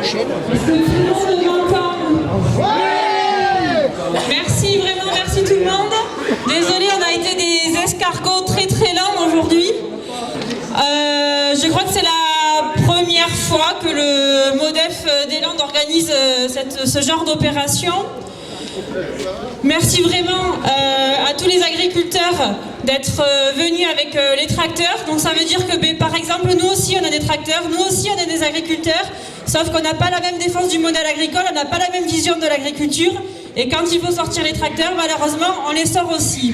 prochaine. Est-ce que tout le monde m'entend? Merci, vraiment merci tout le monde. Désolé, on a été des escargots très très lents aujourd'hui. Je crois que c'est la première fois que le MODEF des Landes organise ce genre d'opération. Merci vraiment à tous les agriculteurs d'être venus avec les tracteurs. Donc ça veut dire que par exemple nous aussi on a des tracteurs, nous aussi on a des agriculteurs, sauf qu'on n'a pas la même défense du modèle agricole, on n'a pas la même vision de l'agriculture. Et quand il faut sortir les tracteurs, malheureusement on les sort aussi.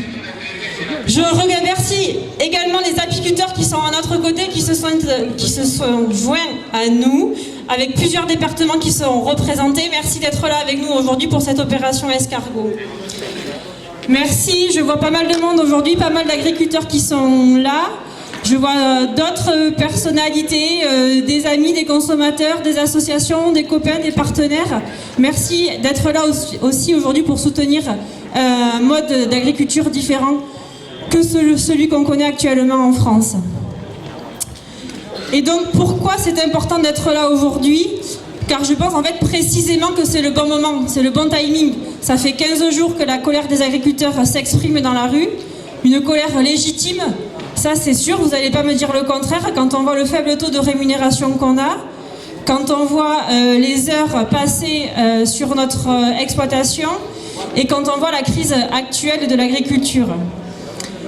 Je remercie également les apiculteurs qui sont à notre côté, qui se sont joints à nous, avec plusieurs départements qui sont représentés. Merci d'être là avec nous aujourd'hui pour cette opération escargot. Merci, je vois pas mal de monde aujourd'hui, pas mal d'agriculteurs qui sont là. Je vois d'autres personnalités, des amis, des consommateurs, des associations, des copains, des partenaires. Merci d'être là aussi aujourd'hui pour soutenir un mode d'agriculture différent que celui qu'on connaît actuellement en France. Et donc pourquoi c'est important d'être là aujourd'hui? Car je pense en fait précisément que c'est le bon moment, c'est le bon timing. Ça fait 15 jours que la colère des agriculteurs s'exprime dans la rue, une colère légitime, ça c'est sûr, vous n'allez pas me dire le contraire quand on voit le faible taux de rémunération qu'on a, quand on voit les heures passées sur notre exploitation et quand on voit la crise actuelle de l'agriculture.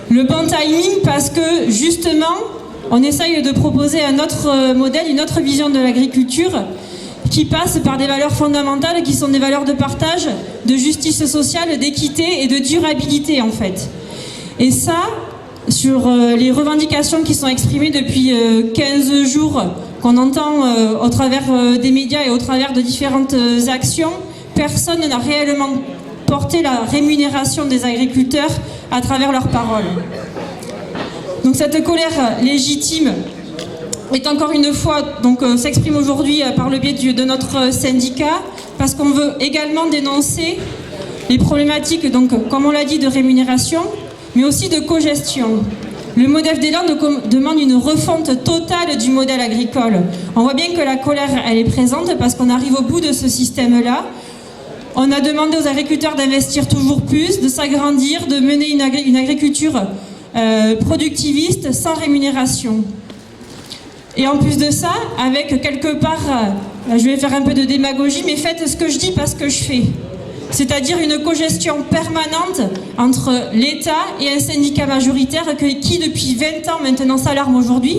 Le bon timing parce que justement, on essaye de proposer un autre modèle, une autre vision de l'agriculture qui passe par des valeurs fondamentales qui sont des valeurs de partage, de justice sociale, d'équité et de durabilité en fait. Et ça, sur les revendications qui sont exprimées depuis 15 jours, qu'on entend au travers des médias et au travers de différentes actions, personne n'a réellement porté la rémunération des agriculteurs à travers leurs paroles. Donc cette colère légitime est encore une fois s'exprime aujourd'hui par le biais de notre syndicat parce qu'on veut également dénoncer les problématiques, donc comme on l'a dit, de rémunération, mais aussi de cogestion. Le MODEF des Landes demande une refonte totale du modèle agricole. On voit bien que la colère, elle est présente parce qu'on arrive au bout de ce système-là. On a demandé aux agriculteurs d'investir toujours plus, de s'agrandir, de mener une agriculture productiviste sans rémunération. Et en plus de ça, avec quelque part, je vais faire un peu de démagogie, mais faites ce que je dis, pas ce que je fais. C'est-à-dire une cogestion permanente entre l'État et un syndicat majoritaire qui depuis 20 ans maintenant s'alarme aujourd'hui,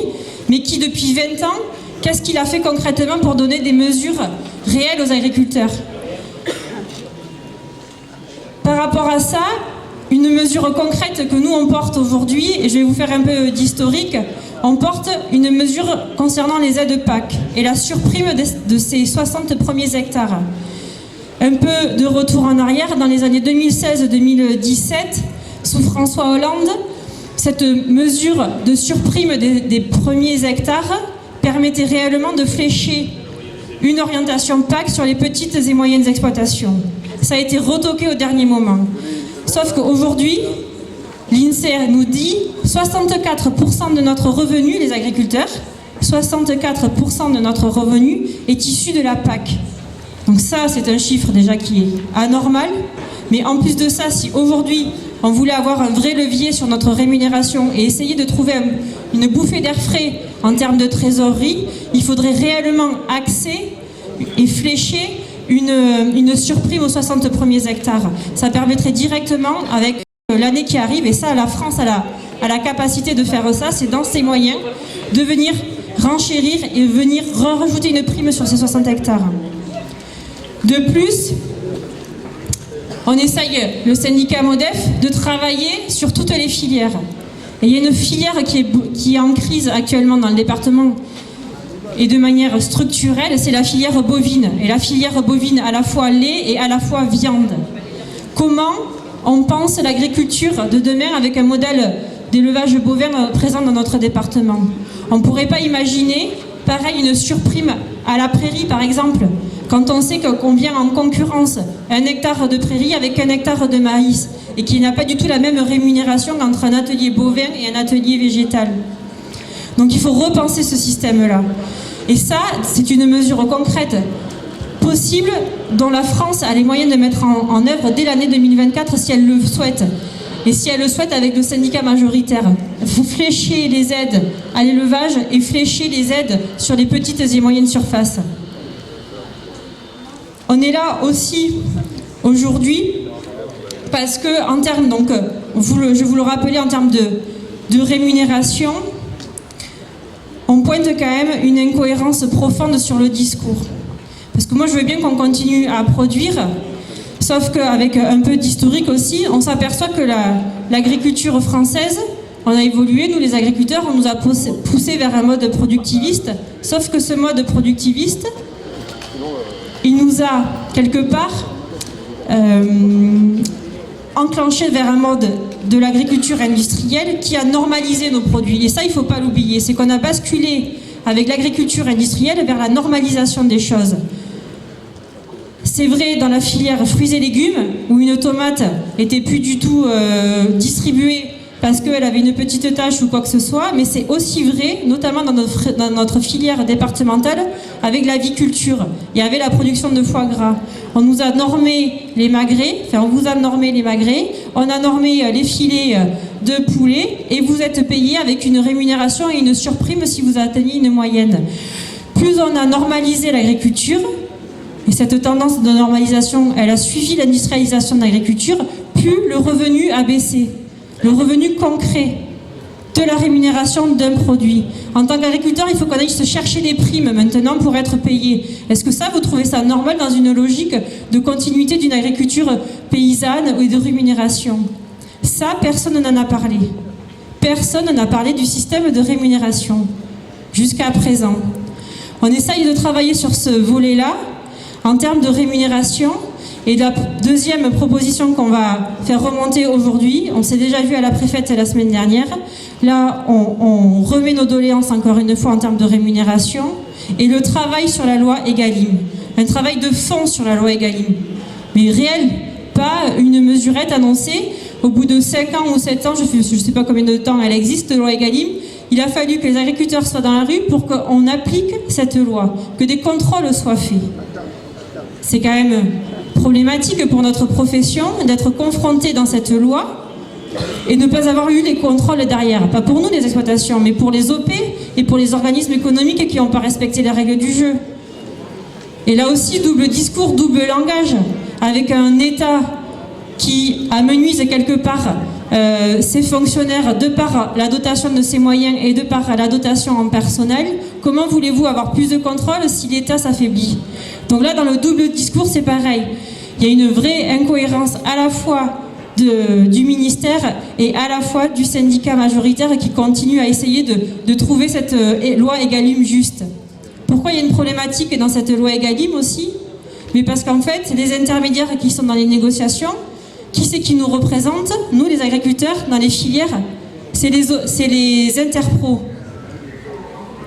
mais qui depuis 20 ans, qu'est-ce qu'il a fait concrètement pour donner des mesures réelles aux agriculteurs? Par rapport à ça, une mesure concrète que nous on porte aujourd'hui, et je vais vous faire un peu d'historique, on porte une mesure concernant les aides PAC et la surprime de ces 60 premiers hectares. Un peu de retour en arrière, dans les années 2016-2017, sous François Hollande, cette mesure de surprime des premiers hectares permettait réellement de flécher une orientation PAC sur les petites et moyennes exploitations. Ça a été retoqué au dernier moment. Sauf qu'aujourd'hui, l'INSEE nous dit 64% de notre revenu, les agriculteurs, 64% de notre revenu est issu de la PAC. Donc ça, c'est un chiffre déjà qui est anormal. Mais en plus de ça, si aujourd'hui, on voulait avoir un vrai levier sur notre rémunération et essayer de trouver une bouffée d'air frais en termes de trésorerie, il faudrait réellement axer et flécher une surprime aux 60 premiers hectares. Ça permettrait directement, avec l'année qui arrive, et ça, la France a la capacité de faire ça, c'est dans ses moyens, de venir renchérir et venir rajouter une prime sur ces 60 hectares. De plus, on essaye, le syndicat MODEF, de travailler sur toutes les filières. Et il y a une filière qui est en crise actuellement dans le département et de manière structurelle, c'est la filière bovine. Et la filière bovine à la fois lait et à la fois viande. Comment on pense l'agriculture de demain avec un modèle d'élevage bovin présent dans notre département? On ne pourrait pas imaginer, pareil, une surprime à la prairie par exemple, quand on sait qu'on vient en concurrence un hectare de prairie avec un hectare de maïs et qu'il n'y a pas du tout la même rémunération entre un atelier bovin et un atelier végétal. Donc il faut repenser ce système-là. Et ça, c'est une mesure concrète possible, dont la France a les moyens de mettre en œuvre dès l'année 2024 si elle le souhaite. Et si elle le souhaite avec le syndicat majoritaire. Vous fléchez les aides à l'élevage et fléchez les aides sur les petites et moyennes surfaces. On est là aussi aujourd'hui parce que en termes, donc, je vous le rappelais, en termes de rémunération, on pointe quand même une incohérence profonde sur le discours. Parce que moi je veux bien qu'on continue à produire, sauf qu'avec un peu d'historique aussi, on s'aperçoit que l'agriculture française, on a évolué, nous les agriculteurs, on nous a poussé vers un mode productiviste, sauf que ce mode productiviste, il nous a quelque part enclenché vers un mode de l'agriculture industrielle qui a normalisé nos produits. Et ça, il ne faut pas l'oublier, c'est qu'on a basculé avec l'agriculture industrielle vers la normalisation des choses. C'est vrai dans la filière fruits et légumes, où une tomate n'était plus du tout distribuée parce qu'elle avait une petite tache ou quoi que ce soit, mais c'est aussi vrai, notamment dans notre filière départementale, avec l'aviculture et avec la production de foie gras. On nous a normé les magrets, enfin on vous a normé les magrets, on a normé les filets de poulet, et vous êtes payé avec une rémunération et une surprime si vous atteignez une moyenne. Plus on a normalisé l'agriculture, et cette tendance de normalisation, elle a suivi l'industrialisation de l'agriculture, plus le revenu a baissé. Le revenu concret de la rémunération d'un produit. En tant qu'agriculteur, il faut qu'on aille se chercher des primes maintenant pour être payé. Est-ce que ça, vous trouvez ça normal dans une logique de continuité d'une agriculture paysanne ou de rémunération? Ça, personne n'en a parlé. Personne n'en a parlé du système de rémunération jusqu'à présent. On essaye de travailler sur ce volet-là en termes de rémunération. Et la deuxième proposition qu'on va faire remonter aujourd'hui, on s'est déjà vu à la préfète la semaine dernière, là on remet nos doléances encore une fois en termes de rémunération, et le travail sur la loi Egalim, un travail de fond sur la loi Egalim, mais réel, pas une mesurette annoncée. Au bout de 5 ans ou 7 ans, je ne sais pas combien de temps elle existe, la loi Egalim, il a fallu que les agriculteurs soient dans la rue pour qu'on applique cette loi, que des contrôles soient faits. C'est quand même problématique pour notre profession d'être confronté dans cette loi et ne pas avoir eu les contrôles derrière. Pas pour nous les exploitations, mais pour les OP et pour les organismes économiques qui n'ont pas respecté les règles du jeu. Et là aussi, double discours, double langage, avec un État qui amenuise quelque part ses fonctionnaires de par la dotation de ses moyens et de par la dotation en personnel. Comment voulez-vous avoir plus de contrôle si l'État s'affaiblit? Donc là, dans le double discours, c'est pareil. Il y a une vraie incohérence à la fois du ministère et à la fois du syndicat majoritaire qui continue à essayer de trouver cette loi Egalim juste. Pourquoi il y a une problématique dans cette loi Egalim aussi? Mais parce qu'en fait, les intermédiaires qui sont dans les négociations, qui c'est qui nous représente? Nous, les agriculteurs, dans les filières, c'est les interpros.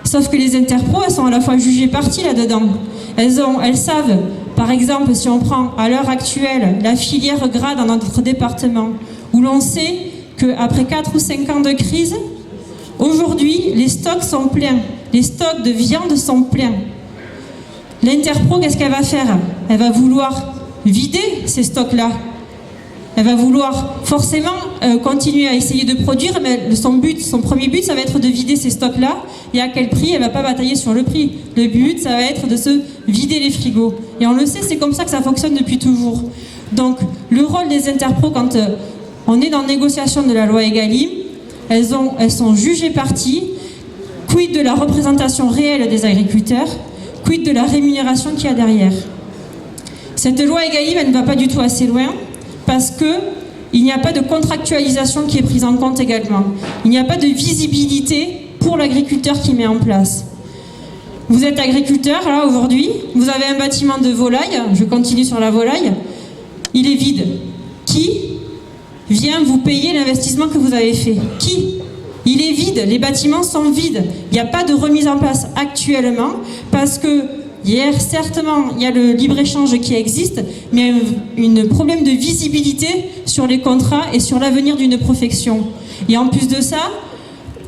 Sauf que les interpros, elles sont à la fois jugées parties là-dedans. Elles savent, par exemple, si on prend à l'heure actuelle la filière gras dans notre département, où l'on sait qu'après 4 ou 5 ans de crise, aujourd'hui, les stocks sont pleins. Les stocks de viande sont pleins. L'interpro, qu'est-ce qu'elle va faire? Elle va vouloir vider ces stocks-là. Elle va vouloir forcément continuer à essayer de produire, mais son premier but, ça va être de vider ces stocks-là. Et à quel prix? Elle ne va pas batailler sur le prix. Le but, ça va être de se vider les frigos. Et on le sait, c'est comme ça que ça fonctionne depuis toujours. Donc, le rôle des interpros, quand on est dans la négociation de la loi Egalim, elles sont jugées parties. Quid de la représentation réelle des agriculteurs? Quid de la rémunération qu'il y a derrière? Cette loi Egalim, elle ne va pas du tout assez loin, parce qu'il n'y a pas de contractualisation qui est prise en compte également. Il n'y a pas de visibilité pour l'agriculteur qui met en place. Vous êtes agriculteur, là, aujourd'hui, vous avez un bâtiment de volaille, je continue sur la volaille, il est vide. Qui vient vous payer l'investissement que vous avez fait? Qui? Il est vide, les bâtiments sont vides. Il n'y a pas de remise en place actuellement, parce que hier, certainement, il y a le libre-échange qui existe, mais il y a un problème de visibilité sur les contrats et sur l'avenir d'une profession. Et en plus de ça,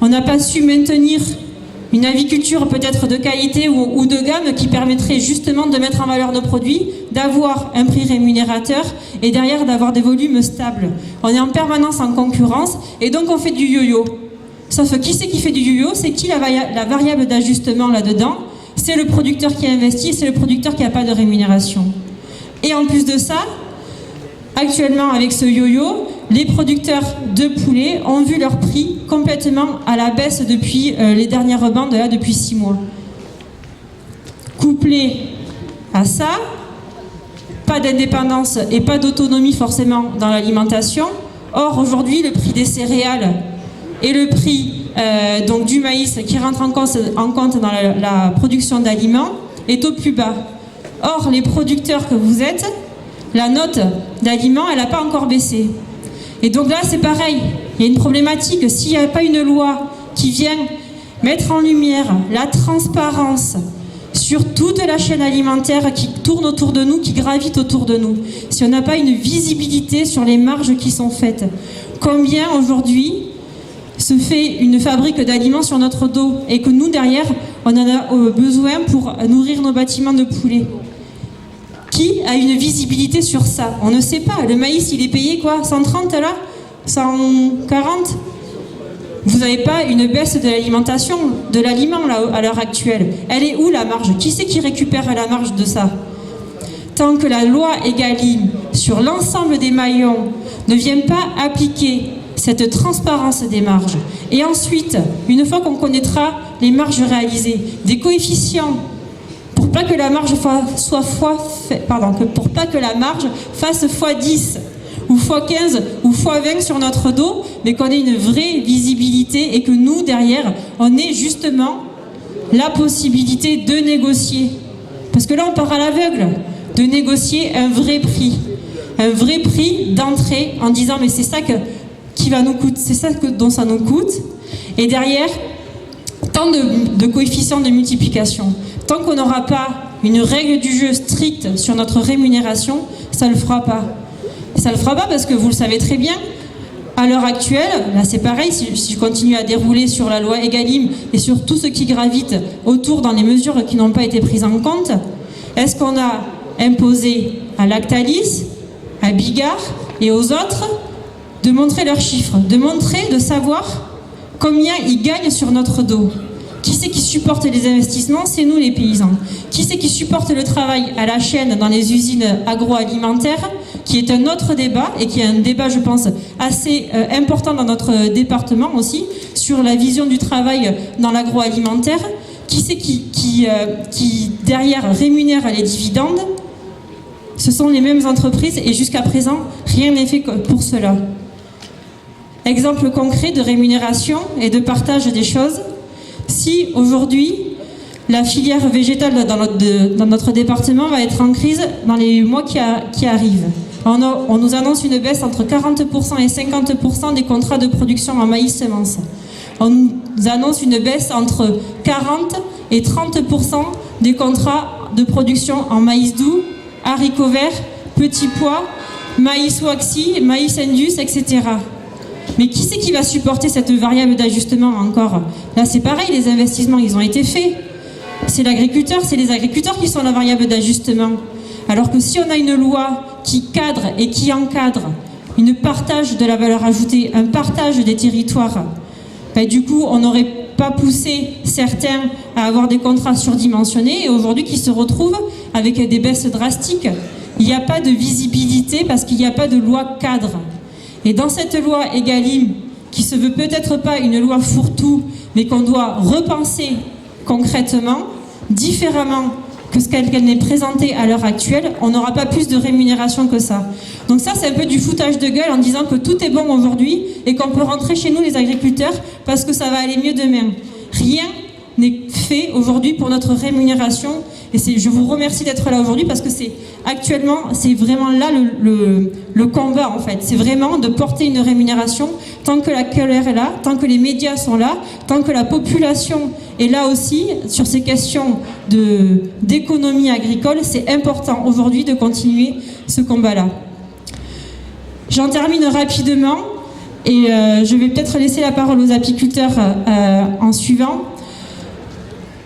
on n'a pas su maintenir Une aviculture peut-être de qualité ou de gamme qui permettrait justement de mettre en valeur nos produits, d'avoir un prix rémunérateur et derrière d'avoir des volumes stables. On est en permanence en concurrence et donc on fait du yo-yo. Sauf qui c'est qui fait du yo-yo? C'est qui la variable d'ajustement là-dedans? C'est le producteur qui investit, c'est le producteur qui n'a pas de rémunération. Et en plus de ça, actuellement avec ce yo-yo, les producteurs de poulets ont vu leur prix complètement à la baisse depuis les dernières bandes, là, depuis 6 mois. Couplé à ça, pas d'indépendance et pas d'autonomie forcément dans l'alimentation. Or, aujourd'hui, le prix des céréales et le prix donc du maïs qui rentre en compte dans la production d'aliments est au plus bas. Or, les producteurs que vous êtes, la note d'aliments, elle n'a pas encore baissé. Et donc là, c'est pareil. Il y a une problématique. S'il n'y a pas une loi qui vient mettre en lumière la transparence sur toute la chaîne alimentaire qui tourne autour de nous, qui gravite autour de nous, si on n'a pas une visibilité sur les marges qui sont faites, combien aujourd'hui se fait une fabrique d'aliments sur notre dos et que nous, derrière, on en a besoin pour nourrir nos bâtiments de poulets. Qui a une visibilité sur ça? On ne sait pas. Le maïs, il est payé quoi? 130 là? 140? Vous n'avez pas une baisse de l'alimentation, de l'aliment là, à l'heure actuelle. Elle est où la marge? Qui c'est qui récupère la marge de ça? Tant que la loi Egalim sur l'ensemble des maillons ne vient pas appliquer cette transparence des marges, et ensuite, une fois qu'on connaîtra les marges réalisées, des coefficients pour pas que la marge pour pas que la marge fasse x10 ou x15 ou x20 sur notre dos, mais qu'on ait une vraie visibilité et que nous, derrière, on ait justement la possibilité de négocier. Parce que là, on part à l'aveugle, de négocier un vrai prix d'entrée en disant mais c'est ça qui va nous coûter, c'est ça dont ça nous coûte. Et derrière, tant de coefficients de multiplication. Tant qu'on n'aura pas une règle du jeu stricte sur notre rémunération, ça ne le fera pas. Ça ne le fera pas parce que vous le savez très bien, à l'heure actuelle, là c'est pareil, si je continue à dérouler sur la loi Egalim et sur tout ce qui gravite autour dans les mesures qui n'ont pas été prises en compte, est-ce qu'on a imposé à Lactalis, à Bigard et aux autres de montrer leurs chiffres, de savoir combien ils gagnent sur notre dos? Qui c'est qui supporte les investissements? C'est nous les paysans. Qui c'est qui supporte le travail à la chaîne dans les usines agroalimentaires, qui est un autre débat et qui est un débat, je pense, assez important dans notre département aussi, sur la vision du travail dans l'agroalimentaire. Qui c'est qui derrière rémunère les dividendes? Ce sont les mêmes entreprises et jusqu'à présent, rien n'est fait pour cela. Exemple concret de rémunération et de partage des choses. Si aujourd'hui, la filière végétale dans notre département va être en crise dans les mois qui arrivent, on nous annonce une baisse entre 40% et 50% des contrats de production en maïs semences. On nous annonce une baisse entre 40 et 30% des contrats de production en maïs doux, haricots verts, petits pois, maïs waxy, maïs indus, etc. Mais qui c'est qui va supporter cette variable d'ajustement encore? Là, c'est pareil, les investissements, ils ont été faits. C'est l'agriculteur, c'est les agriculteurs qui sont la variable d'ajustement. Alors que si on a une loi qui cadre et qui encadre une partage de la valeur ajoutée, un partage des territoires, ben, du coup, on n'aurait pas poussé certains à avoir des contrats surdimensionnés et aujourd'hui qui se retrouvent avec des baisses drastiques. Il n'y a pas de visibilité parce qu'il n'y a pas de loi cadre. Et dans cette loi Egalim, qui se veut peut-être pas une loi fourre-tout, mais qu'on doit repenser concrètement, différemment que ce qu'elle n'est présentée à l'heure actuelle, on n'aura pas plus de rémunération que ça. Donc ça, c'est un peu du foutage de gueule en disant que tout est bon aujourd'hui et qu'on peut rentrer chez nous les agriculteurs parce que ça va aller mieux demain. Rien n'est fait aujourd'hui pour notre rémunération et je vous remercie d'être là aujourd'hui parce que c'est vraiment là le combat en fait. C'est vraiment de porter une rémunération tant que la colère est là, tant que les médias sont là, tant que la population est là aussi sur ces questions d'économie agricole. C'est important aujourd'hui de continuer ce combat-là. J'en termine rapidement et je vais peut-être laisser la parole aux apiculteurs en suivant.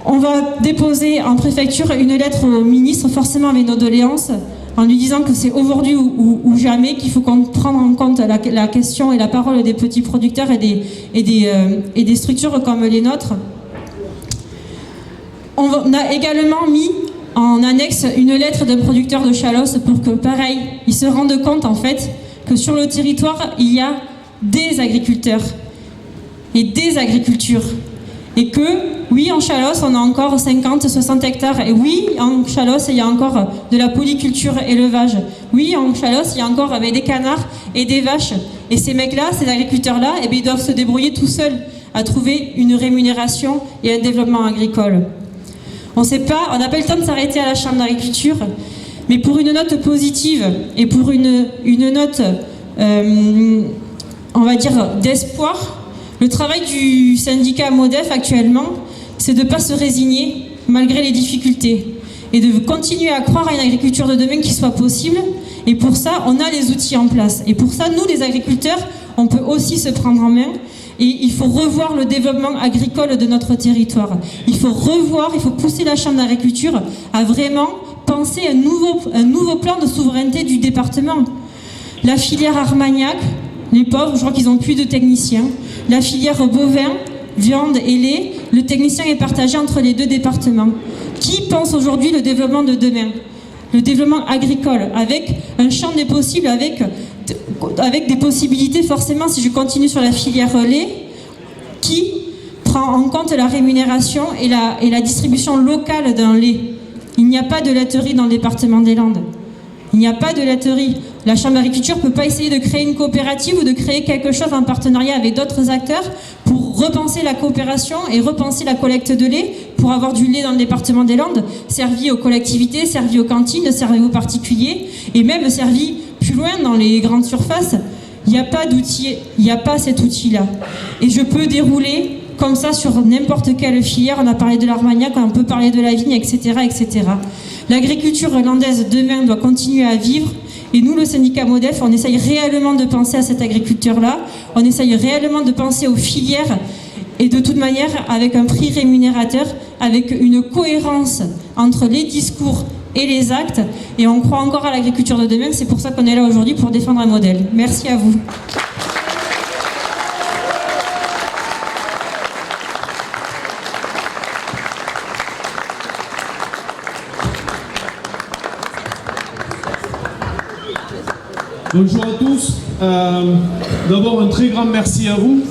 On va déposer en préfecture une lettre au ministre, forcément avec nos doléances, en lui disant que c'est aujourd'hui ou jamais qu'il faut prendre en compte la question et la parole des petits producteurs et des structures comme les nôtres. On a également mis en annexe une lettre d'un producteur de Chalosse pour que, pareil, ils se rendent compte en fait que sur le territoire, il y a des agriculteurs et des agricultures. Et que, oui, en Chalosse, on a encore 50, 60 hectares. Et oui, en Chalosse, il y a encore de la polyculture élevage. Oui, en Chalosse, il y a encore avec des canards et des vaches. Et ces mecs-là, ces agriculteurs-là, eh bien, ils doivent se débrouiller tout seuls à trouver une rémunération et un développement agricole. On n'a pas eu le temps de s'arrêter à la Chambre d'agriculture, mais pour une note positive et pour une note, on va dire, d'espoir, le travail du syndicat MODEF actuellement, c'est de ne pas se résigner malgré les difficultés et de continuer à croire à une agriculture de demain qui soit possible. Et pour ça, on a les outils en place. Et pour ça, nous, les agriculteurs, on peut aussi se prendre en main. Et il faut revoir le développement agricole de notre territoire. Il faut pousser la Chambre d'agriculture à vraiment penser un nouveau plan de souveraineté du département. La filière Armagnac, les pauvres, je crois qu'ils n'ont plus de techniciens. La filière bovin, viande et lait, le technicien est partagé entre les deux départements. Qui pense aujourd'hui le développement de demain? Le développement agricole, avec un champ des possibles, avec des possibilités, forcément, si je continue sur la filière lait, qui prend en compte la rémunération et la distribution locale d'un lait. Il n'y a pas de laiterie dans le département des Landes. Il n'y a pas de laiterie. La Chambre d'agriculture ne peut pas essayer de créer une coopérative ou de créer quelque chose en partenariat avec d'autres acteurs pour repenser la coopération et repenser la collecte de lait pour avoir du lait dans le département des Landes, servi aux collectivités, servi aux cantines, servi aux particuliers et même servi plus loin dans les grandes surfaces. Il n'y a pas d'outil, il n'y a pas cet outil-là. Et je peux dérouler comme ça sur n'importe quelle filière. On a parlé de l'Armagnac, on peut parler de la vigne, etc., etc. L'agriculture landaise demain doit continuer à vivre. Et nous, le syndicat MODEF, on essaye réellement de penser à cet agriculteur-là. On essaye réellement de penser aux filières. Et de toute manière, avec un prix rémunérateur, avec une cohérence entre les discours et les actes. Et on croit encore à l'agriculture de demain. C'est pour ça qu'on est là aujourd'hui, pour défendre un modèle. Merci à vous. Bonjour à tous. D'abord, un très grand merci à vous.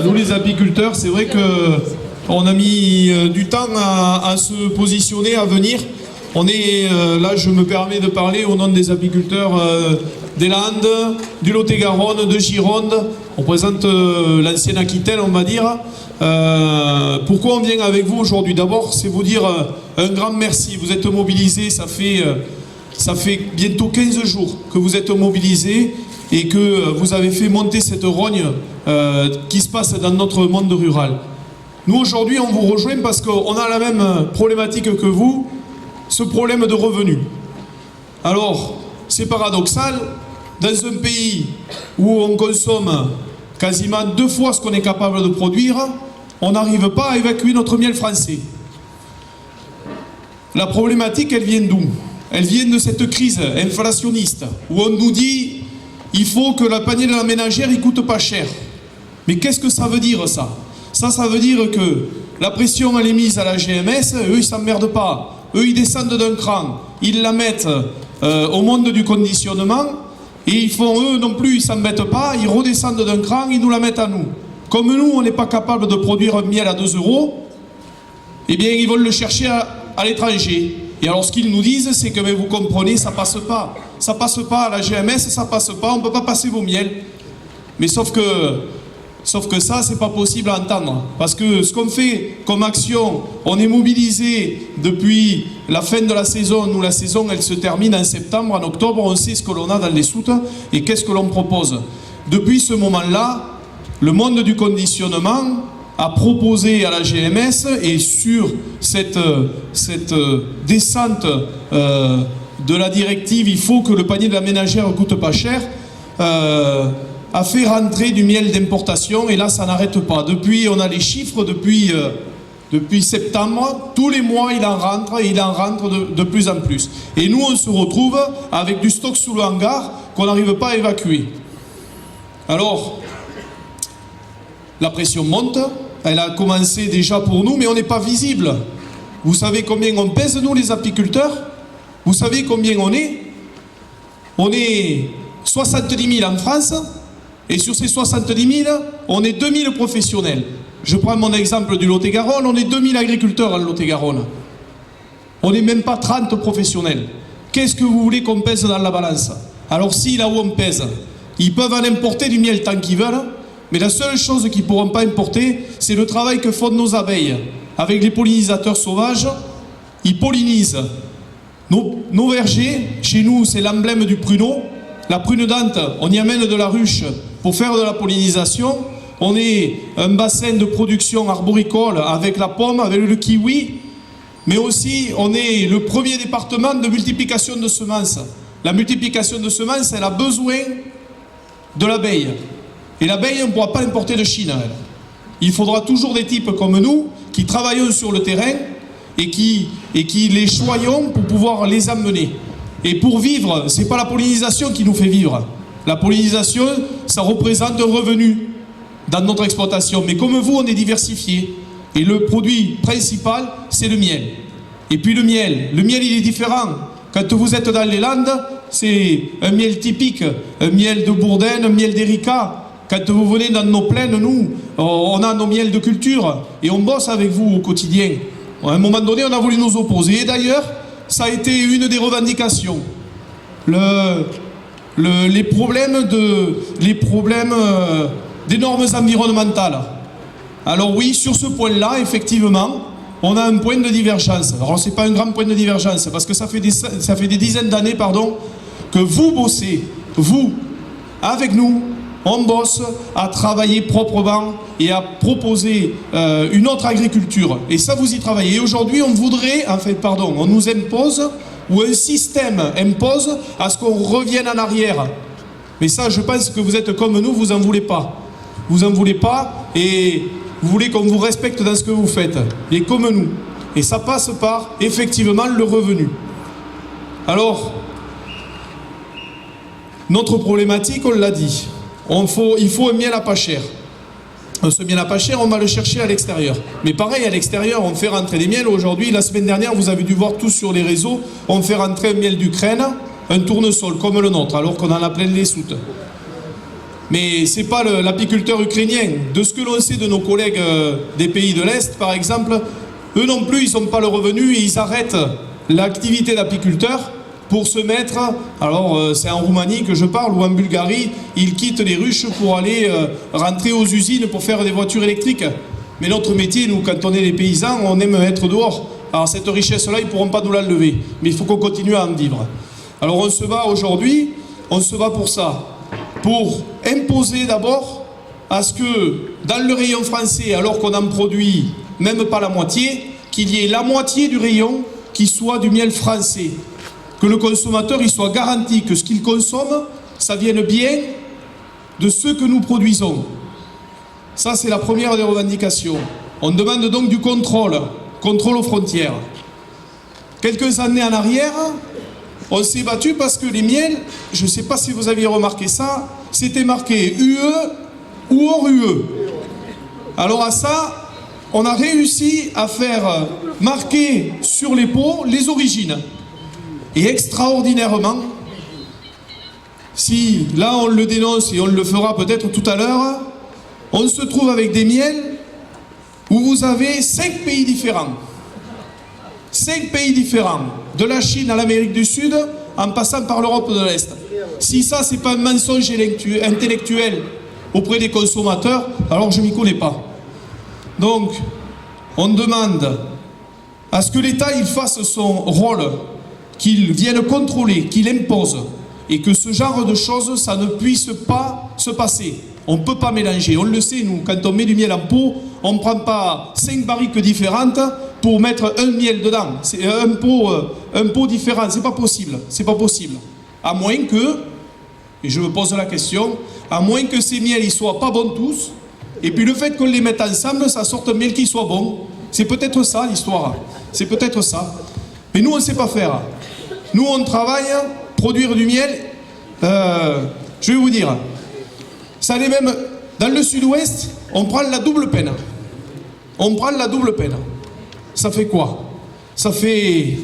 Nous, les apiculteurs, c'est vrai qu'on a mis du temps à se positionner, à venir. On est là, je me permets de parler au nom des apiculteurs des Landes, du Lot-et-Garonne, de Gironde. On présente l'ancienne Aquitaine, on va dire. Pourquoi on vient avec vous aujourd'hui? D'abord, c'est vous dire un grand merci. Vous êtes mobilisés, ça fait bientôt 15 jours que vous êtes mobilisés et que vous avez fait monter cette rogne qui se passe dans notre monde rural. Nous, aujourd'hui, on vous rejoint parce qu'on a la même problématique que vous, ce problème de revenus. Alors, c'est paradoxal, dans un pays où on consomme quasiment 2 fois ce qu'on est capable de produire, on n'arrive pas à évacuer notre miel français. La problématique, elle vient d'où? Elle vient de cette crise inflationniste où on nous dit il faut que la panier de la ménagère il coûte pas cher. Mais qu'est-ce que ça veut dire ça? Ça veut dire que la pression elle est mise à la GMS, eux ils s'emmerdent pas, eux ils descendent d'un cran, ils la mettent au monde du conditionnement et ils font eux non plus ils s'embêtent pas, ils redescendent d'un cran, ils nous la mettent à nous. Comme nous on n'est pas capable de produire un miel à 2 €, eh bien ils vont le chercher à l'étranger. Et alors ce qu'ils nous disent, c'est que mais vous comprenez, ça passe pas. Ça passe pas à la GMS, ça passe pas, on ne peut pas passer vos miels. Mais sauf que ça, c'est pas possible à entendre. Parce que ce qu'on fait comme action, on est mobilisé depuis la fin de la saison. Nous, la saison, elle se termine en septembre, en octobre, on sait ce que l'on a dans les soutes et qu'est-ce que l'on propose. Depuis ce moment-là, le monde du conditionnement a proposé à la GMS et sur cette descente de la directive, il faut que le panier de la ménagère ne coûte pas cher, a fait rentrer du miel d'importation et là ça n'arrête pas. Depuis, on a les chiffres, depuis Depuis septembre, tous les mois, il en rentre et il en rentre de plus en plus. Et nous, on se retrouve avec du stock sous le hangar qu'on n'arrive pas à évacuer. Alors, la pression monte, elle a commencé déjà pour nous, mais on n'est pas visible. Vous savez combien on pèse, nous, les apiculteurs? Vous savez combien on est? On est 70 000 en France, et sur ces 70 000, on est 2 000 professionnels. Je prends mon exemple du Lot-et-Garonne, on est 2 000 agriculteurs en Lot-et-Garonne. On n'est même pas 30 professionnels. Qu'est-ce que vous voulez qu'on pèse dans la balance? Alors si, là où on pèse, ils peuvent en importer du miel tant qu'ils veulent, mais la seule chose qu'ils ne pourront pas importer, c'est le travail que font nos abeilles. Avec les pollinisateurs sauvages, ils pollinisent nos vergers. Chez nous, c'est l'emblème du pruneau. La prune dente, on y amène de la ruche pour faire de la pollinisation. On est un bassin de production arboricole avec la pomme, avec le kiwi, mais aussi on est le premier département de multiplication de semences. La multiplication de semences, elle a besoin de l'abeille. Et l'abeille, on ne pourra pas l'importer de Chine. Il faudra toujours des types comme nous qui travaillons sur le terrain et qui les choyons pour pouvoir les amener. Et pour vivre, ce n'est pas la pollinisation qui nous fait vivre. La pollinisation, ça représente un revenu dans notre exploitation. Mais comme vous, on est diversifié. Et le produit principal, c'est le miel. Et puis le miel, il est différent. Quand vous êtes dans les Landes, c'est un miel typique, un miel de Bourdaine, un miel d'Erica. Quand vous venez dans nos plaines, nous, on a nos miels de culture et on bosse avec vous au quotidien. À un moment donné, on a voulu nous opposer. Et d'ailleurs, ça a été une des revendications. Les problèmes des normes environnementales. Alors oui, sur ce point-là, effectivement, on a un point de divergence. Alors c'est pas un grand point de divergence, parce que ça fait des dizaines d'années, que vous bossez, vous, avec nous, on bosse à travailler proprement et à proposer une autre agriculture. Et ça, vous y travaillez. Et aujourd'hui, on nous impose, ou un système impose, à ce qu'on revienne en arrière. Mais ça, je pense que vous êtes comme nous, vous en voulez pas. Vous en voulez pas et vous voulez qu'on vous respecte dans ce que vous faites. Et comme nous. Et ça passe par, effectivement, le revenu. Alors, notre problématique, on l'a dit. Il faut un miel à pas cher. Ce miel à pas cher, on va le chercher à l'extérieur. Mais pareil, à l'extérieur, on fait rentrer des miels. Aujourd'hui, la semaine dernière, vous avez dû voir tous sur les réseaux, on fait rentrer un miel d'Ukraine, un tournesol comme le nôtre, alors qu'on en a plein les soutes. Mais ce n'est pas l'apiculteur ukrainien. De ce que l'on sait de nos collègues des pays de l'Est, par exemple, eux non plus, ils n'ont pas le revenu et ils arrêtent l'activité d'apiculteur pour se mettre, alors c'est en Roumanie que je parle, ou en Bulgarie, ils quittent les ruches pour aller rentrer aux usines pour faire des voitures électriques. Mais notre métier, nous, quand on est des paysans, on aime être dehors. Alors cette richesse-là, ils ne pourront pas nous l'enlever. Mais il faut qu'on continue à en vivre. Alors on se bat aujourd'hui, on se bat pour ça. Pour imposer d'abord à ce que, dans le rayon français, alors qu'on en produit même pas la moitié, qu'il y ait la moitié du rayon qui soit du miel français. Que le consommateur il soit garanti que ce qu'il consomme, ça vienne bien de ce que nous produisons. Ça, c'est la première des revendications. On demande donc du contrôle aux frontières. Quelques années en arrière, on s'est battu parce que les miels, je ne sais pas si vous aviez remarqué ça, c'était marqué UE ou hors UE. Alors à ça, on a réussi à faire marquer sur les pots les origines. Et extraordinairement, si là on le dénonce et on le fera peut-être tout à l'heure, on se trouve avec des miels où vous avez 5 pays différents. 5 pays différents, de la Chine à l'Amérique du Sud, en passant par l'Europe de l'Est. Si ça, c'est pas un mensonge intellectuel auprès des consommateurs, alors je m'y connais pas. Donc, on demande à ce que l'État il fasse son rôle, qu'il vienne contrôler, qu'il impose, et que ce genre de choses, ça ne puisse pas se passer. On ne peut pas mélanger. On le sait, nous, quand on met du miel en pot, on ne prend pas 5 barriques différentes pour mettre un miel dedans. C'est un pot différent. C'est pas possible. C'est pas possible. À moins que, et je me pose la question, à moins que ces miels ne soient pas bons tous, et puis le fait qu'on les mette ensemble, ça sorte un miel qui soit bon. C'est peut-être ça l'histoire. C'est peut-être ça. Mais nous, on ne sait pas faire. Nous, on travaille, produire du miel. Je vais vous dire, ça allait même dans le sud-ouest, on prend la double peine. On prend la double peine. Ça fait quoi? Ça fait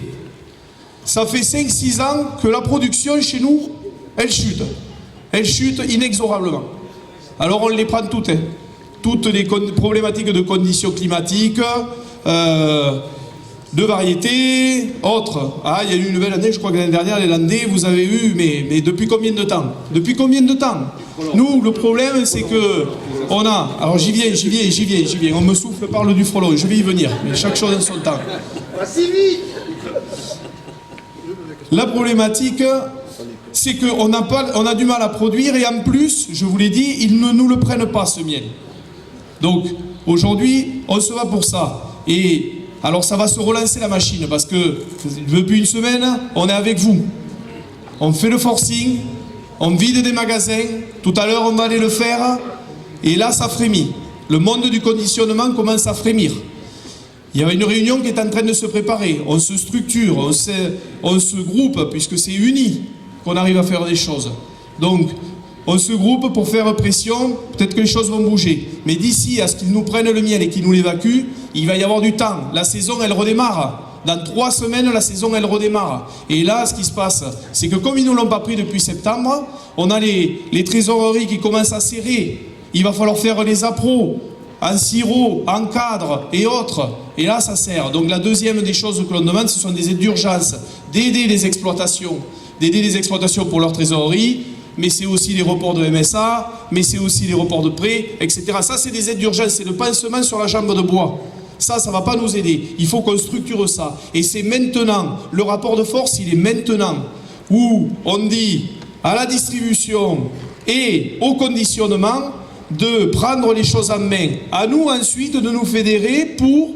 5-6 ans que la production chez nous, elle chute. Elle chute inexorablement. Alors on les prend toutes. Hein. Toutes les problématiques de conditions climatiques, de variétés, autres. Ah, il y a eu une nouvelle année, je crois que l'année dernière, les Landais, vous avez eu, mais depuis combien de temps? Depuis combien de temps? Nous, le problème, c'est que on a... Alors j'y viens. On me souffle, parle du frelon, je vais y venir, mais chaque chose en son temps. La problématique, c'est qu'on a du mal à produire, et en plus, je vous l'ai dit, ils ne nous le prennent pas, ce miel. Donc, aujourd'hui, on se bat pour ça. Et alors, ça va se relancer la machine, parce que depuis une semaine, on est avec vous. On fait le forcing, on vide des magasins. Tout à l'heure, on va aller le faire. Et là, ça frémit. Le monde du conditionnement commence à frémir. Il y a une réunion qui est en train de se préparer. On se structure, on se groupe, puisque c'est uni qu'on arrive à faire des choses. Donc, on se groupe pour faire pression, peut-être que les choses vont bouger. Mais d'ici à ce qu'ils nous prennent le miel et qu'ils nous l'évacuent, il va y avoir du temps. La saison, elle redémarre. Dans 3 semaines, la saison, elle redémarre. Et là, ce qui se passe, c'est que comme ils ne l'ont pas pris depuis septembre, on a les trésoreries qui commencent à serrer. Il va falloir faire les appros en sirop, en cadre et autres. Et là, ça sert. Donc la deuxième des choses que l'on demande, ce sont des aides d'urgence, d'aider les exploitations pour leur trésorerie, mais c'est aussi les reports de MSA, mais c'est aussi les reports de prêts, etc. Ça, c'est des aides d'urgence, c'est le pansement sur la jambe de bois. Ça ne va pas nous aider. Il faut qu'on structure ça. Et c'est maintenant, le rapport de force, il est maintenant, où on dit à la distribution et au conditionnement de prendre les choses en main. À nous ensuite de nous fédérer pour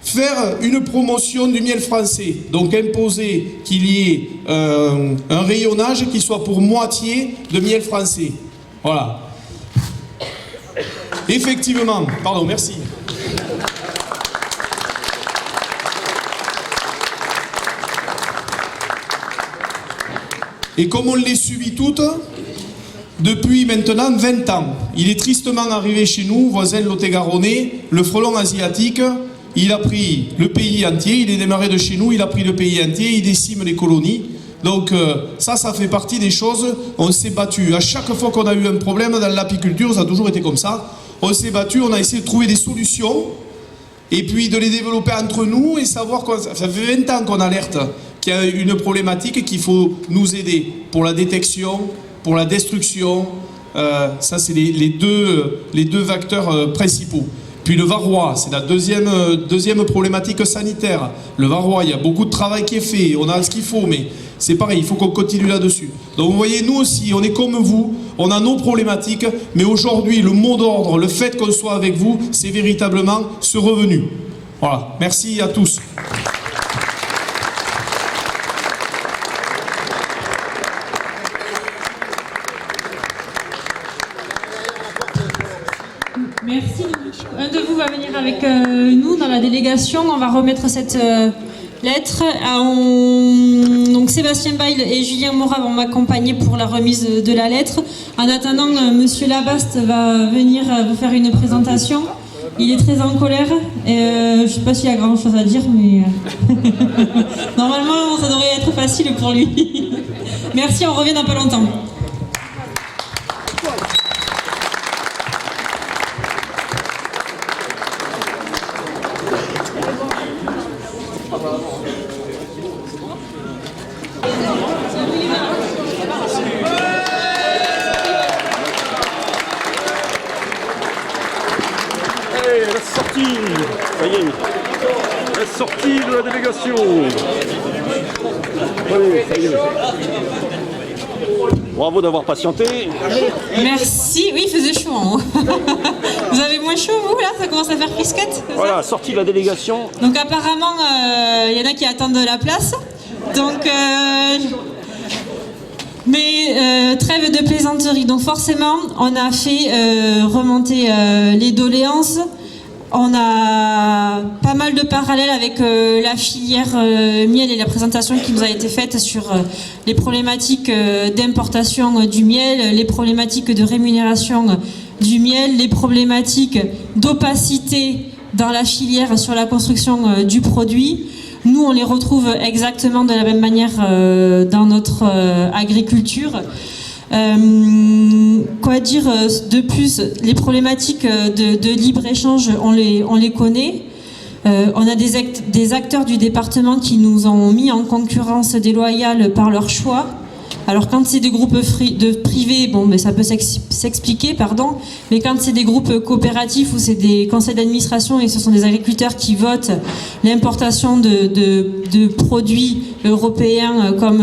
faire une promotion du miel français. Donc imposer qu'il y ait un rayonnage qui soit pour moitié de miel français. Voilà. Effectivement, pardon, merci. Et comme on les subit toutes, depuis maintenant 20 ans, il est tristement arrivé chez nous, voisin Lot-et-Garonnais, le frelon asiatique. Il a pris le pays entier, il est démarré de chez nous, il a pris le pays entier, il décime les colonies. Donc ça fait partie des choses, on s'est battu. À chaque fois qu'on a eu un problème dans l'apiculture, ça a toujours été comme ça. On s'est battu, on a essayé de trouver des solutions, et puis de les développer entre nous et savoir quoi. Ça fait 20 ans qu'on alerte qu'il y a une problématique qu'il faut nous aider pour la détection, pour la destruction. Ça, c'est les deux vecteurs principaux. Puis le varroa, c'est la deuxième problématique sanitaire. Le varroa, il y a beaucoup de travail qui est fait, on a ce qu'il faut, mais c'est pareil, il faut qu'on continue là-dessus. Donc vous voyez, nous aussi, on est comme vous, on a nos problématiques, mais aujourd'hui, le mot d'ordre, le fait qu'on soit avec vous, c'est véritablement ce revenu. Voilà, merci à tous. Merci. Un de vous va venir avec nous dans la délégation. On va remettre cette lettre. Donc Sébastien Bail et Julien Morat vont m'accompagner pour la remise de la lettre. En attendant, Monsieur Labaste va venir vous faire une présentation. Il est très en colère. Je ne sais pas s'il y a grand chose à dire, mais normalement ça devrait être facile pour lui. Merci, on revient dans pas longtemps. Ça y est, la sortie de la délégation. Allez, ça y est. Bravo d'avoir patienté. Merci. Oui, il faisait chaud en haut. Vous avez moins chaud, vous, là? Ça commence à faire frisquette? Voilà, sortie de la délégation. Donc apparemment, il y en a qui attendent de la place. Donc... Mais trêve de plaisanterie. Donc forcément, on a fait remonter les doléances On a pas mal de parallèles avec la filière miel et la présentation qui nous a été faite sur les problématiques d'importation du miel, les problématiques de rémunération du miel, les problématiques d'opacité dans la filière sur la construction du produit. Nous, on les retrouve exactement de la même manière dans notre agriculture. Quoi dire de plus? Les problématiques de libre-échange, on les connaît. On a des acteurs du département qui nous ont mis en concurrence déloyale par leur choix. Alors quand c'est des groupes privés, bon, mais ça peut s'expliquer, pardon. Mais quand c'est des groupes coopératifs ou c'est des conseils d'administration et ce sont des agriculteurs qui votent l'importation de produits européens comme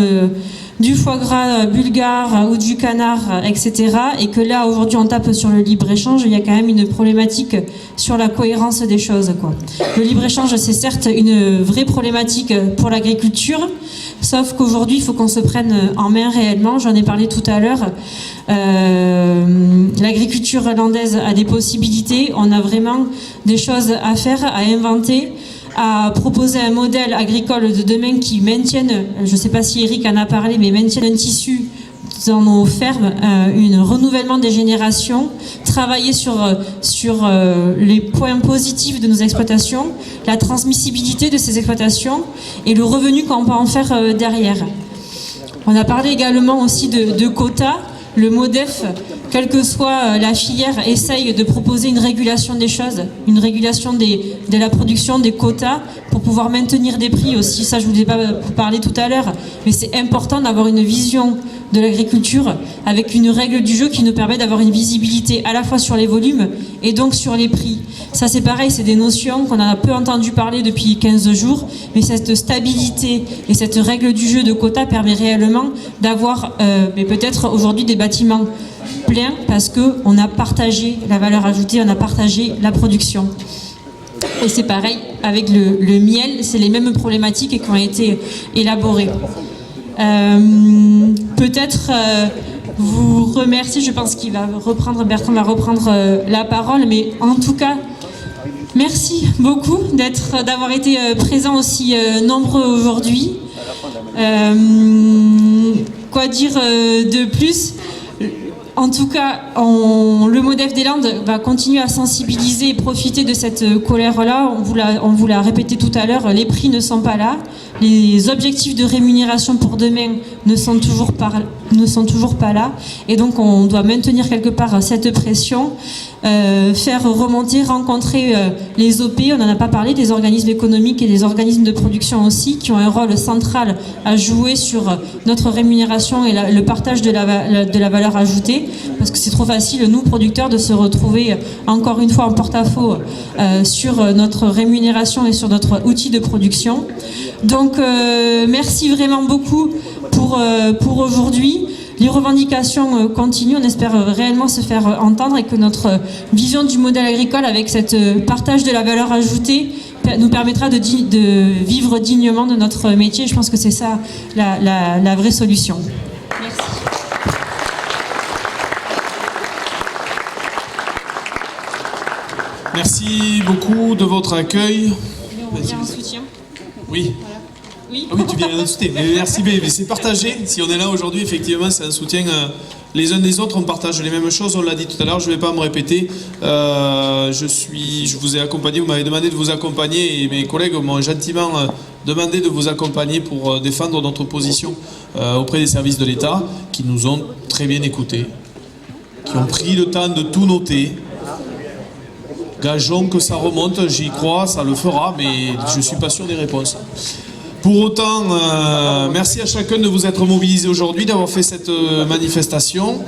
du foie gras bulgare ou du canard, etc. Et que là, aujourd'hui, on tape sur le libre-échange, il y a quand même une problématique sur la cohérence des choses, quoi. Le libre-échange, c'est certes une vraie problématique pour l'agriculture, sauf qu'aujourd'hui, il faut qu'on se prenne en main réellement. J'en ai parlé tout à l'heure. L'agriculture hollandaise a des possibilités. On a vraiment des choses à faire, à inventer, à proposer un modèle agricole de demain qui maintienne, je ne sais pas si Eric en a parlé, mais maintienne un tissu dans nos fermes, un renouvellement des générations, travailler sur les points positifs de nos exploitations, la transmissibilité de ces exploitations et le revenu qu'on peut en faire derrière. On a parlé également aussi de quotas. Le MODEF, quelle que soit la filière, essaye de proposer une régulation des choses, une régulation de la production, des quotas, pour pouvoir maintenir des prix aussi. Ça, je ne vous ai pas parlé tout à l'heure, mais c'est important d'avoir une vision de l'agriculture avec une règle du jeu qui nous permet d'avoir une visibilité à la fois sur les volumes et donc sur les prix. Ça, c'est pareil, c'est des notions qu'on a peu entendu parler depuis 15 jours, mais cette stabilité et cette règle du jeu de quotas permet réellement d'avoir, mais peut-être aujourd'hui, des bâtiments pleins parce qu'on a partagé la valeur ajoutée, on a partagé la production. Et c'est pareil avec le miel, c'est les mêmes problématiques qui ont été élaborées. Peut-être vous remercier, je pense qu'il va reprendre, Bertrand va reprendre la parole, mais en tout cas, merci beaucoup d'avoir été présents aussi nombreux aujourd'hui. Quoi dire de plus? En tout cas, le MODEF des Landes va continuer à sensibiliser et profiter de cette colère-là. On vous l'a répété tout à l'heure, les prix ne sont pas là. Les objectifs de rémunération pour demain ne sont toujours pas là. Et donc, on doit maintenir quelque part cette pression, faire remonter, rencontrer les OP. On n'en a pas parlé, des organismes économiques et des organismes de production aussi, qui ont un rôle central à jouer sur notre rémunération et le partage de la valeur ajoutée. Parce que c'est trop facile, nous, producteurs, de se retrouver encore une fois en porte-à-faux sur notre rémunération et sur notre outil de production. Donc, merci vraiment beaucoup pour aujourd'hui. Les revendications continuent, on espère réellement se faire entendre et que notre vision du modèle agricole avec cette partage de la valeur ajoutée nous permettra de vivre dignement de notre métier. Je pense que c'est ça la vraie solution. Merci. Merci beaucoup de votre accueil. On vient en soutien. Oui. Voilà. Oui. Ah oui, tu viens de soutenir. Merci, mais c'est partagé. Si on est là aujourd'hui, effectivement, c'est un soutien les uns des autres. On partage les mêmes choses. On l'a dit tout à l'heure. Je ne vais pas me répéter. Je vous ai accompagné. Vous m'avez demandé de vous accompagner et mes collègues m'ont gentiment demandé de vous accompagner pour défendre notre position auprès des services de l'État, qui nous ont très bien écoutés, qui ont pris le temps de tout noter. Gageons que ça remonte. J'y crois, ça le fera, mais je ne suis pas sûr des réponses. Pour autant, merci à chacun de vous être mobilisés aujourd'hui, d'avoir fait cette manifestation.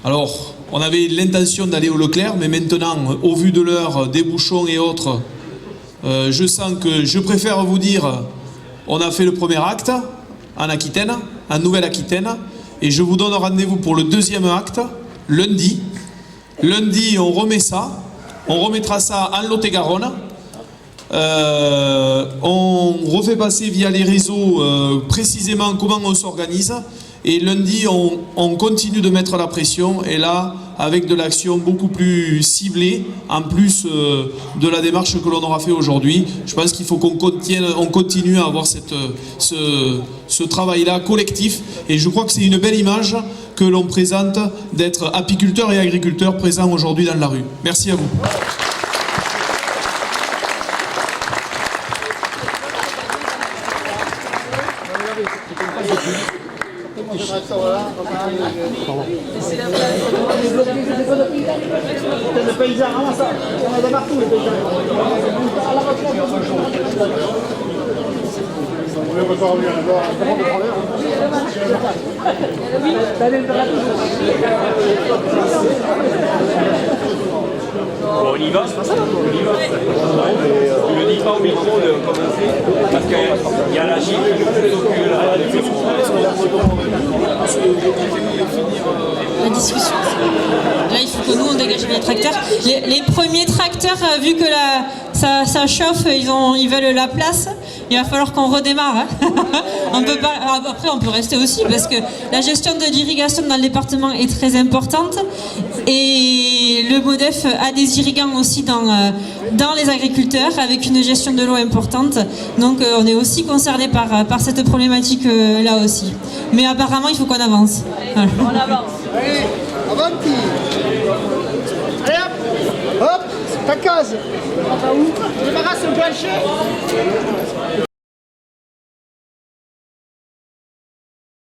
Alors, on avait l'intention d'aller au Leclerc, mais maintenant, au vu de l'heure, des bouchons et autres, je sens que je préfère vous dire, on a fait le premier acte en Aquitaine, en Nouvelle-Aquitaine, et je vous donne rendez-vous pour le deuxième acte, lundi. Lundi, on remet ça, on remettra ça en Lot-et-Garonne. On refait passer via les réseaux précisément comment on s'organise et lundi on continue de mettre la pression et là avec de l'action beaucoup plus ciblée, en plus de la démarche que l'on aura fait aujourd'hui. Je pense qu'il faut qu'on continue à avoir ce travail-là collectif, et je crois que c'est une belle image que l'on présente d'être apiculteurs et agriculteurs présents aujourd'hui dans la rue. Merci à vous. Bon, on y va, c'est pas ça, on y va. Tu le dis pas au micro de commencer, parce qu'il y a la gifle, la discussion. Là, il faut que nous, on dégage les tracteurs. Les premiers tracteurs, vu que ça chauffe, ils veulent la place. Il va falloir qu'on redémarre. Hein. On peut pas, après, on peut rester aussi, parce que la gestion de l'irrigation dans le département est très importante. Et le MODEF a des irrigants aussi dans les agriculteurs, avec une gestion de l'eau importante. Donc, on est aussi concerné par cette problématique-là aussi. Mais apparemment, il faut qu'on avance. Voilà. On avance. Allez, avanti. Allez hop, hop, ta case. On va où? Débarrasse le plancher.